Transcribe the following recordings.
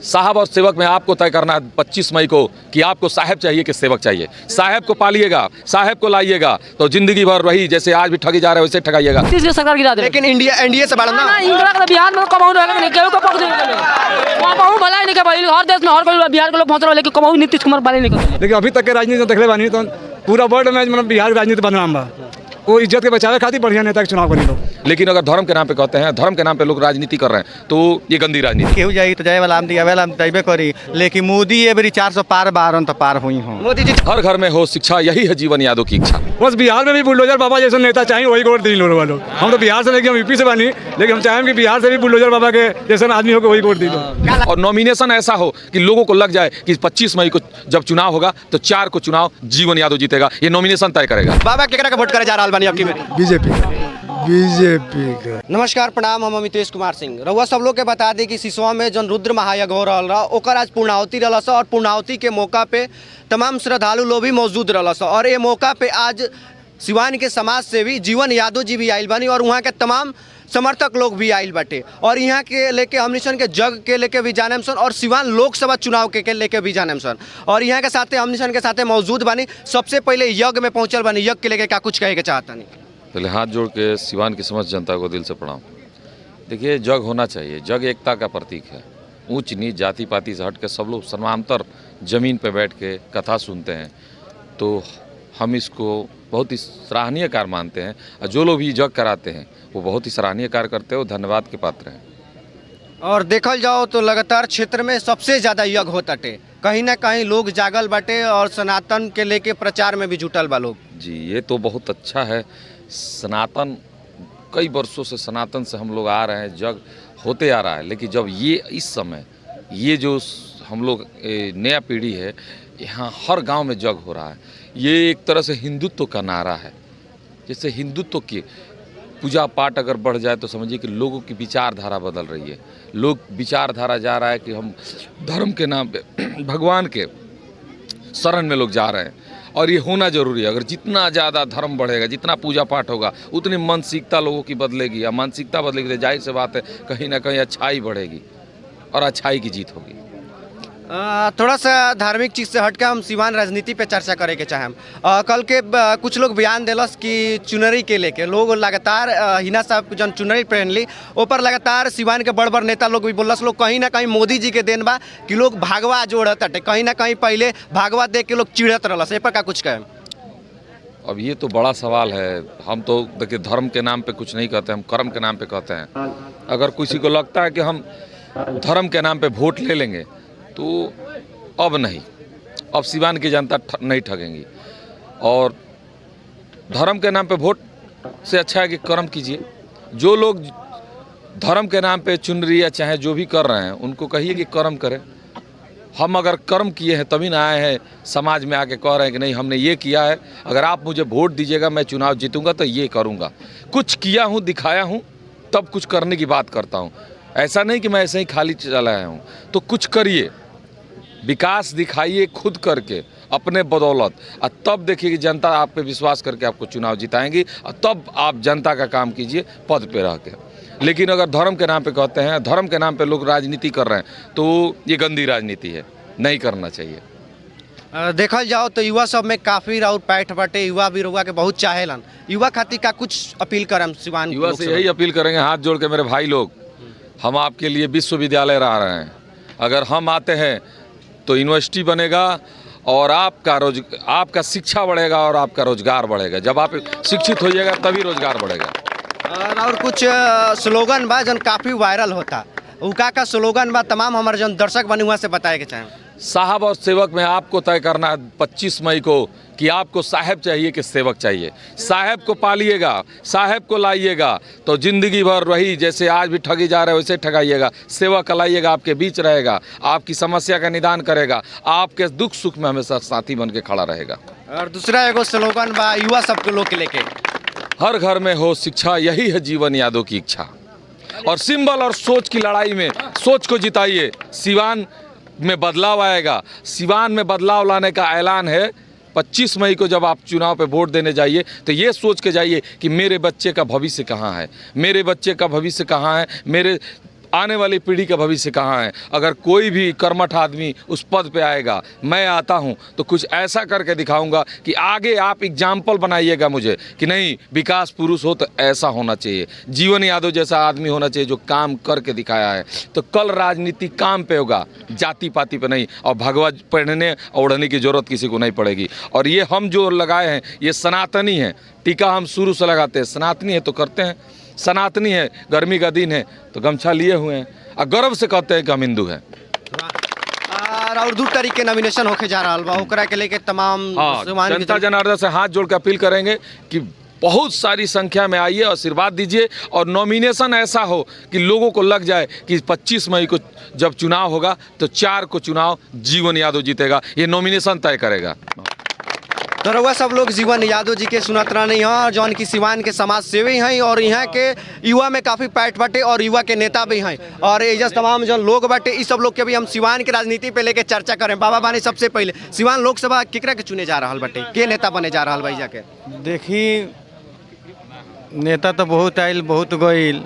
साहब और सेवक में आपको तय करना है 25 मई को कि आपको साहब चाहिए कि सेवक चाहिए। साहब को पालिएगा, साहब को लाइएगा तो जिंदगी भर वही जैसे आज भी ठगी जा रहे हैं वैसे ठगाइएगा। तीसरी सरकार गिरा दे। लेकिन एनडीए से बढ़ना ना इंदिरा का बिहार में कमाऊ रहेगा नहीं, केहू को पक देगा वहां पर भला ही नहीं के भाई। हर देश में हर कोई बिहार के लोग पहुंच रहे, लेकिन कमाऊ नीतीश कुमार वाले नहीं कर। लेकिन अभी तक के राजनीति देखले बानी तो पूरा वर्ल्ड में मतलब बिहार की राजनीति बदनाम बा। वो इज्जत के बचावे खातिर बढ़िया नेता के चुनाव करी लोग। लेकिन अगर धर्म के नाम पे कहते हैं, धर्म के नाम पे लोग राजनीति कर रहे हैं तो ये गंदी राजनीति। केहू जाई तो जाए वाला हम दिया वाला हम तैबे करी, लेकिन मोदी ये बरी 400 पार बारन तो पार हुई हो। मोदी जी हर घर में हो शिक्षा, यही है जीवन यादव की इच्छा। बस बिहार में भी बुलडोजर बाबा जैसे नेता चाहिए वही वोट दी लोग वालों। हम तो बिहार से लेके हम यूपी से बनी, लेकिन हम चाहें कि बिहार से भी बुलडोजर बाबा के जैसे आदमी हो वही वोट दी लो। और नॉमिनेशन ऐसा हो कि लोगों को लग जाए कि 25 मई को जब चुनाव होगा तो 4 को चुनाव जीवन यादव जीतेगा। ये नॉमिनेशन तय करेगा। बाबा केकरा के वोट करे जा रहल बानी आपकी बेटी? बीजेपी का। नमस्कार प्रणाम, हम अमितेश कुमार सिंह। रउआ सब लोग के बता दें कि सिसवा में जन रुद्र महायज्ञ हो रहा ओकर आज पूर्णाहुति रहल स और पूर्णाहुति के मौका पे तमाम श्रद्धालु लोग भी मौजूद रहल स और ये मौका पे आज सिवान के समाज सेवी जीवन यादव जी भी आइल बानी और वहाँ के तमाम समर्थक लोग भी आइल बाटे और यहाँ के लेके हमनिशन के जग के लेके भी जाने सन और सिवान लोकसभा चुनाव के लेके भी जाने सन और यहाँ के साथे हमनिशन के साथे मौजूद बानी। सबसे पहले यज्ञ में पहुँचल बानी, यज्ञ के लेके क्या कुछ कहे के चाहता नहीं? पहले हाथ जोड़ के सिवान की समस्त जनता को दिल से प्रणाम। देखिए, जग होना चाहिए। जग एकता का प्रतीक है। ऊंच नीच जाति पाति से हट के सब लोग समांतर जमीन पर बैठ के कथा सुनते हैं तो हम इसको बहुत ही सराहनीय कार्य मानते हैं और जो लोग भी जग कराते हैं वो बहुत ही सराहनीय कार्य करते हैं, वो धन्यवाद के पात्र हैं। और देखल जाओ तो लगातार क्षेत्र में सबसे ज़्यादा यज्ञ होताटे, कहीं ना कहीं लोग जागल बाटे और सनातन के लेके प्रचार में भी जुटल बा लोग। जी, ये तो बहुत अच्छा है। सनातन कई वर्षों से सनातन से हम लोग आ रहे हैं, जग होते आ रहा है, लेकिन जब ये इस समय ये जो हम लोग नया पीढ़ी है, यहाँ हर गांव में जग हो रहा है। ये एक तरह से हिंदुत्व का नारा है। जैसे हिंदुत्व की पूजा पाठ अगर बढ़ जाए तो समझिए कि लोगों की विचारधारा बदल रही है। लोग विचारधारा जा रहा है कि हम धर्म के नाम पे भगवान के शरण में लोग जा रहे हैं और ये होना जरूरी है। अगर जितना ज़्यादा धर्म बढ़ेगा, जितना पूजा पाठ होगा, उतनी मानसिकता लोगों की बदलेगी। या मानसिकता बदलेगी तो जाहिर सी बात है कहीं ना कहीं अच्छाई बढ़ेगी और अच्छाई की जीत होगी। थोड़ा सा धार्मिक चीज़ से हटकर हम सिवान राजनीति पे चर्चा करे के चाहें। कल के कुछ लोग बयान दिलस कि चुनरी के लेके लोग लगातार हिना साहब जन चुनरी पहन ली ऊपर लगातार सिवान के बड़ बड़ नेता लोग भी बोलस लोग कहीं ना कहीं मोदी जी के देन बा कि लोग भागवा जोड़त हटे, कहीं ना कहीं पहले भागवा देख के लोग चिड़त रहलस। ए पर का कुछ कहें? अब ये तो बड़ा सवाल है। हम तो देखिए धर्म के नाम पे कुछ नहीं कहते, हम कर्म के नाम पे कहते हैं। अगर किसी को लगता है कि हम धर्म के नाम पे वोट ले लेंगे तो अब नहीं, अब सिवान की जनता नहीं ठगेंगी। और धर्म के नाम पे वोट से अच्छा है कि कर्म कीजिए। जो लोग धर्म के नाम पे चुनरी या चाहे जो भी कर रहे हैं उनको कहिए कि कर्म करें। हम अगर कर्म किए हैं तभी ना आए हैं समाज में आके कह रहे हैं कि नहीं हमने ये किया है, अगर आप मुझे वोट दीजिएगा मैं चुनाव जीतूंगा तो ये करूंगा। कुछ किया हूँ, दिखाया हूँ, तब कुछ करने की बात करता हूँ। ऐसा नहीं कि मैं ऐसे ही खाली चला आया हूँ। तो कुछ करिए, विकास दिखाइए खुद करके अपने बदौलत, और तब देखिए कि जनता आप पे विश्वास करके आपको चुनाव जिताएंगी और तब आप जनता का काम कीजिए पद पे रह के। लेकिन अगर धर्म के नाम पे कहते हैं, धर्म के नाम पे लोग राजनीति कर रहे हैं तो ये गंदी राजनीति है, नहीं करना चाहिए। देखल जाओ तो युवा सब में काफ़ी राउर पैठ बाटे, युवा भी रउआ के बहुत चाहेलन। युवा खातिर का कुछ अपील करम सिवान? युवा से यही अपील करेंगे हाथ जोड़ के, मेरे भाई लोग, हम आपके लिए विश्वविद्यालय रह रहे हैं। अगर हम आते हैं तो यूनिवर्सिटी बनेगा और आपका शिक्षा बढ़ेगा और आपका रोजगार बढ़ेगा। जब आप शिक्षित होइएगा तभी रोजगार बढ़ेगा। और कुछ स्लोगन बा जन काफ़ी वायरल होता, उका का स्लोगन बा तमाम हमारे जन दर्शक बने हुआ से बताए के चाहें। साहब और सेवक में आपको तय करना है 25 मई को कि आपको साहब चाहिए कि सेवक चाहिए। साहब को पालिएगा, साहब को लाइएगा तो जिंदगी भर वही जैसे आज भी ठगी जा रहे हैं वैसे ठगाइएगा। सेवक लाइएगा, आपके बीच रहेगा, आपकी समस्या का निदान करेगा, आपके दुख सुख में हमेशा साथी बन के खड़ा रहेगा। और दूसरा एगो स्लोगन बा युवा सबके लोग के लेके, हर घर में हो शिक्षा, यही है जीवन यादव की इच्छा। और सिंबल और सोच की लड़ाई में सोच को जिताइए। सिवान में बदलाव आएगा। सिवान में बदलाव लाने का ऐलान है। 25 मई को जब आप चुनाव पे वोट देने जाइए तो ये सोच के जाइए कि मेरे बच्चे का भविष्य कहाँ है, मेरे बच्चे का भविष्य कहाँ है, मेरे आने वाली पीढ़ी का भविष्य कहाँ है। अगर कोई भी कर्मठ आदमी उस पद पे आएगा, मैं आता हूँ तो कुछ ऐसा करके दिखाऊंगा कि आगे आप एग्जाम्पल बनाइएगा मुझे कि नहीं, विकास पुरुष हो तो ऐसा होना चाहिए। जीवन यादव जैसा आदमी होना चाहिए जो काम करके दिखाया है। तो कल राजनीति काम पे होगा, जाति पाति पे नहीं। और भगवा पहनने ओढ़ने की जरूरत किसी को नहीं पड़ेगी। और ये हम जो लगाए हैं ये सनातनी है। टीका हम शुरू से लगाते हैं, सनातनी है तो करते हैं, सनातनी है। गर्मी का दिन है तो गमछा लिए हुए हैं और गर्व से कहते हैं कि हम हिंदू हैं। और दू तारीख के नॉमिनेशन होके जा रहा बा, ओकरा के लेके तमाम जनता जनार्दन से हाथ जोड़ के अपील करेंगे कि बहुत सारी संख्या में आइए, आशीर्वाद दीजिए और नॉमिनेशन ऐसा हो कि लोगों को लग जाए कि 25 मई को जब चुनाव होगा तो 4 को चुनाव जीवन यादव जीतेगा। ये नॉमिनेशन तय करेगा। तो रउआ सब लोग जीवन यादव जी के सुनत रहनी हैं, जौन की सिवान के समाज सेवी हैं और यहाँ के युवा में काफ़ी पैठ बाटे और युवा के नेता भी हैं। और एजस तमाम जो लोग बाटे इस सब लोग के भी हम सिवान के राजनीति पे लेके चर्चा करें। बाबा बानी सबसे पहले सिवान लोकसभा केकरा के चुने जा रहा बाटे, के नेता बने जा रहा भाई जाके? देखी नेता तो बहुत आयल बहुत गईल,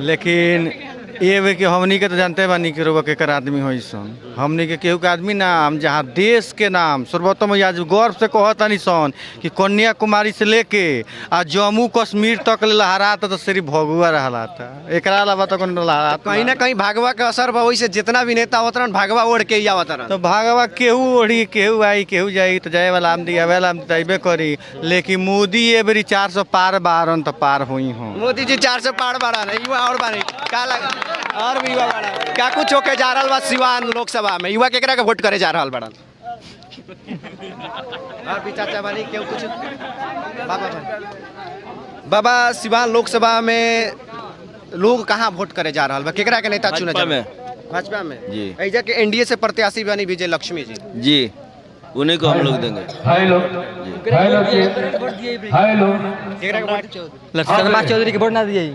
लेकिन ये वे कि हमनी के तो जानते बानी कि रोबा केकर आदमी हो सन। हमनी के केहू के आदमी ना, हम जहाँ देश के नाम सर्वोत्तम आज गर्व से कहतानी सन कि कन्याकुमारी से लेके आ जम्मू कश्मीर तक लहराता तो सिर्फ भगुआ रहलाता, एकरा अलावा तो लहराता कहीं ना कहीं भागवा का असर बा। वैसे जितना भी नेता होता रहा भागवा ओढ़ के ही आवत रहा। तो भागवा केहू ओढ़ी केहू आई केहू जाई तो जाए वाला आमदी आवे वाला आमदी तैबे करी। लेकिन मोदी ये बेरी 400 पार बारन तो पार हुई हो। मोदी जी 400 पार बारा नहीं, युवा और बानी का लगा और भी युवा बाड़ा क्या कुछ होके जा रहा बा सिवान लोकसभा में? युवा केकरा के वोट करे जा रहा बड़ा? और भी चाचा बानी क्यों कुछ बाबा सिवान लोकसभा में लोग कहाँ वोट करे जा रहा बा? केकरा के नेता चुने जा रहा? भाजपा में जी। ऐजा के एनडीए से प्रत्याशी बनी विजय लक्ष्मी जी जी, उन्हीं को हम लोग देंगे। शर्मा चौधरी के वोट ना दिए।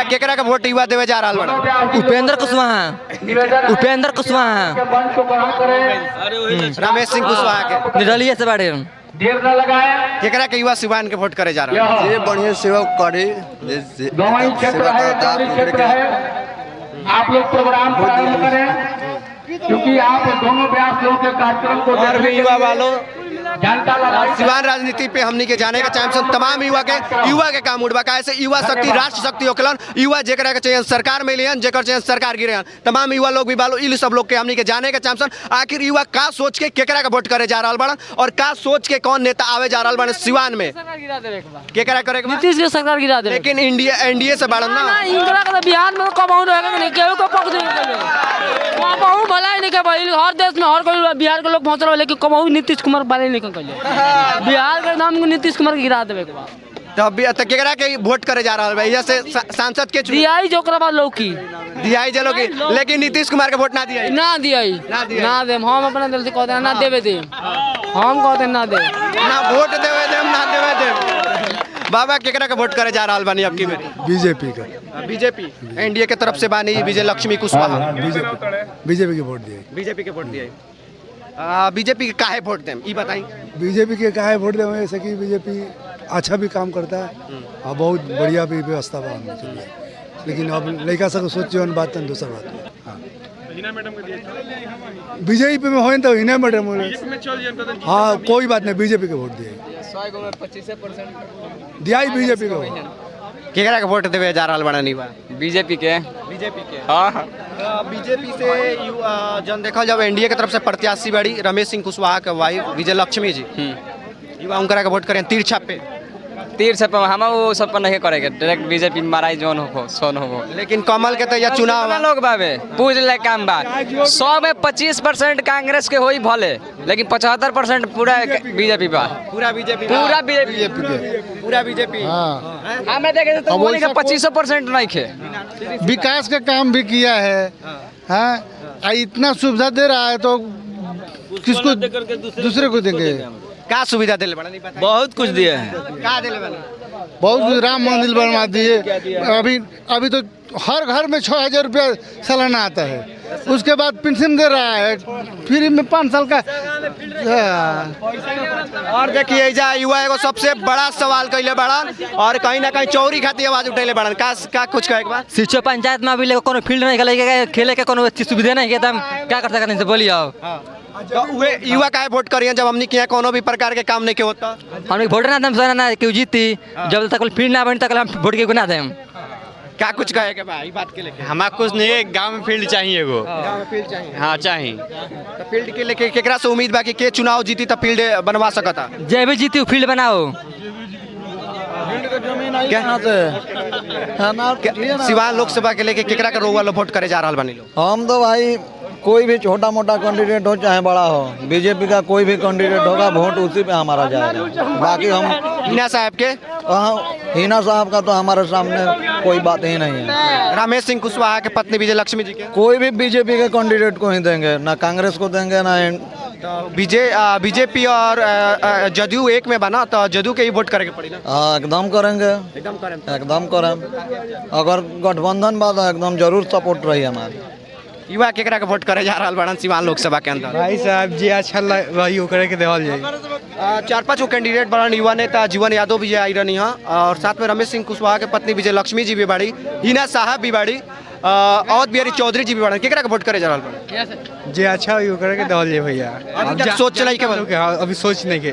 केकरा का वोट युवा देवे जा रहा बड़ा? उपेंद्र कुशवाहा रमेश सिंह कुशवाहा के निर्दलीय से बाड़े। केकरा के युवा सिवान के वोट करे जा रहा है? ये बढ़िया सेवा करे, आप लोग प्रोग्राम प्रारंभ करें क्योंकि आप दोनों व्यास लोगों के कार्यक्रम को और भी युवा वालों जनता लगा सिवान राजनीति पे हमनी के जाने के चाहे तमाम युवा के काम उठबा का ऐसे युवा शक्ति राष्ट्र शक्ति होकलन। युवा जेकरा के चाहिए सरकार में लियन, जेकर चाहिए सरकार गिरे। तमाम युवा लोग भी बालो इन सब लोग के हमनी के जाने के चाहे आखिर युवा का सोच के केकरा का वोट करे जा रहा बड़ा और का सोच के कौन नेता आवे जा रहा बड़ा सिवान में? केकरा करे नीतीश के सरकार गिरा दे। लेकिन एनडीए से बड़ा ना इंदिरा का बिहार में कमाऊ रहेगा नहीं, केहू को पक देंगे। कमाऊ भला ही नहीं के भाई, हर देश में हर कोई बिहार के लोग पहुंच रहे, लेकिन कमाऊ नीतीश कुमार वाले नहीं कर बिहार के नाम नीतीश कुमार के गिरा देवे। तो केकरा के वोट करे जा रहा है? जैसे सांसद के दियाई जोकरा बाद लौकी दियाई जलो की, लेकिन नीतीश कुमार के वोट ना दिया ना दे। हम अपना दिल से कहते हैं ना देवे दे, हम कहते हैं ना दे, ना वोट देवे दे ना देवे दे। बाबा केकरा का वोट करे जा रहा बानी आपकी मेरी? बीजेपी का। बीजेपी एनडीए के तरफ से बानी विजय लक्ष्मी कुशवाहा। बीजेपी के वोट दिए। बीजेपी के वोट दिए। बीजेपी के काहे वोट दें ये बताई? बीजेपी के काहे वोट दें? ऐसे कि बीजेपी अच्छा भी काम करता है और बहुत बढ़िया भी व्यवस्था बा, लेकिन अब लड़का सब सोच जौन बात है दूसरा बात। हाँ बीजेपी में हो तो हिना मैडम बोले हाँ कोई बात नहीं, बीजेपी के वोट दिए। 25% दिया ही बीजेपी को। केकरा के वोट देवे जा रहा बड़ा नहीं बा? बीजेपी के। हाँ बीजेपी से जन देखा जब एनडीए की तरफ से प्रत्याशी बड़ी रमेश सिंह कुशवाहा के वाइफ विजय लक्ष्मी जी, युवा उनकरा के वोट करें तिरछा पे हम वो सब पर नहीं करेंगे, डायरेक्ट बीजेपी माराई जोन हो सोन हो। लेकिन कमल के तो यह चुनाव लोग बाबे पूछ ले काम बा 100 में 25% कांग्रेस के होई भले, लेकिन 75% पूरा बीजेपी बा। पूरा बीजेपी पूरा बीजेपी। हमें देखे तो बोली का 25% नहीं खे। विकास का काम भी किया है, हाँ इतना सुविधा दे रहा है तो किसको दूसरे को देंगे? क्या सुविधा दिले बड़ा नहीं पता? बहुत कुछ दिए हैं। क्या दिले बड़ा? बहुत कुछ, राम मंदिर बनवा दिए। अभी तो हर घर में 6,000 रुपया सालाना आता है। उसके बाद पेंशन दे रहा है फ्री में 5 साल का। और देखिए एजा युवा एगो सबसे बड़ा सवाल कैले बड़न और कहीं ना कहीं चौरी खातिर आवाज उठेले बड़न का कुछ कहे के बाद शिक्षक पंचायत में अभी कोनो फील्ड नहीं खेले के कोनो सुविधा नहीं है, क्या कर सकते हैं बोलिए आप। तो वे युवा काहे वोट करिए जब हमनी के यहाँ कोनो भी प्रकार के काम नहीं के होता। हम वोट ना दम सोना ना क्यों जीती, जब तक फील्ड ना बनी तक हम वोट के गुना दें। क्या कुछ कहे के भाई बात के लेके। हमारा कुछ नहीं है, गांव में फील्ड चाहिए एगो। गांव में फील्ड चाहिए। हाँ चाहिए। तो फील्ड के लेके केकरा से उम्मीद बा कि के चुनाव जीती तो फील्ड बनवा सकता। जय भी जीती फील्ड बनाओ। सिवान लोकसभा के लेके केकरा के रोवा वोट करे जा रहा बनी लोग। हम तो भाई कोई भी छोटा मोटा कैंडिडेट हो चाहे बड़ा हो, बीजेपी का कोई भी कैंडिडेट होगा वोट उसी पे हमारा जाएगा। बाकी हम हिना साहब के हिना साहब का तो हमारे सामने कोई बात ही नहीं है। रमेश सिंह कुशवाहा के पत्नी विजय लक्ष्मी जी के कोई भी बीजेपी के कैंडिडेट को ही देंगे, ना कांग्रेस को देंगे ना। बीजेपी और जदयू एक में बना तो जदयू के ही वोट करेंगे पड़ी ना। हाँ एकदम करेंगे, एकदम करें। अगर गठबंधन बात है एकदम जरूर सपोर्ट रही हमारी। युवा केकरा के वोट करे जा रहा बड़न सिवान लोकसभा के अंदर। भाई साहब जी अच्छा वही करे के देवल जाए। 4-5 कैंडिडेट बड़न युवा नेता जीवन यादव भी आई रही हैं और साथ में रमेश सिंह कुशवाहा के पत्नी विजय लक्ष्मी जी भी बाड़ी, हिना साहब भी बाड़ी, अवध बिहारी चौधरी जी भी बड़न। केकरा के वोट करे जा रहा बड़न जी अच्छा वही करे के देवल जाए भैया। अभी सोच नहीं के अभी सोच नहीं के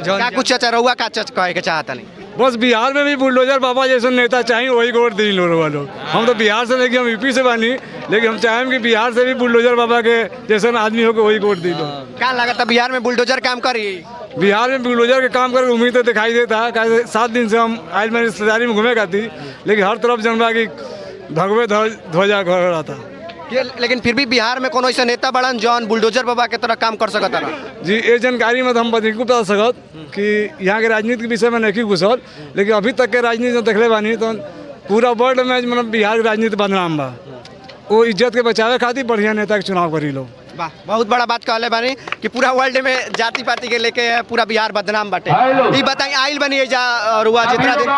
क्या कुछ अच्छा रहुआ का कहे के चाहता नहीं। बस बिहार में भी बुलडोजर बाबा जैसे नेता चाहिए वही वोट दी लोग। हम तो बिहार से लेकिन हम यूपी से बानी, लेकिन हम चाहें कि बिहार से भी बुलडोजर बाबा के जैसे आदमी हो के वही वोट दी लो। क्या लगता बिहार में बुलडोजर काम करी। बिहार में बुलडोजर के काम करके उम्मीद तो दिखाई देता है। 7 दिन से हम आयल में रिश्तेदारी में घूमे खाती, लेकिन हर तरफ जनबा की भगवे ध्वजा घर रहा था। लेकिन फिर भी बिहार में कोनो ऐसा नेता बड़न जौन बुलडोजर बाबा के तरह काम कर सकता ना। जी ये जानकारी में तो हम बता बता सकत कि यहाँ के राजनीति के विषय में नहीं घुसल, लेकिन अभी तक के राजनीति जो देखले बानी तो पूरा वर्ल्ड में मतलब बिहार की राजनीति बदनाम बा। वो इज्जत के बचावे खातिर बढ़िया नेता के चुनाव करी लो। वाह, बहुत बड़ा बात कहले बानी कि पूरा वर्ल्ड में जाति पाति के लेके पूरा बिहार बदनाम बाटे। ये बताई आइल बनी जा रुआ जितना दिन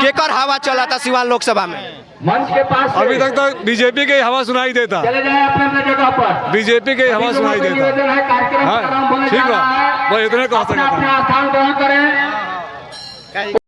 केकर हवा चला था सिवान लोकसभा में। मंच के पास अभी तक तो बीजेपी के हवा सुनाई देता, चले जाए अपने जगह पर। बीजेपी के हवा सुनाई देता। कार्यक्रम हाँ ठीक बा, बस इतने कह सकता। अपना स्थान ग्रहण करें।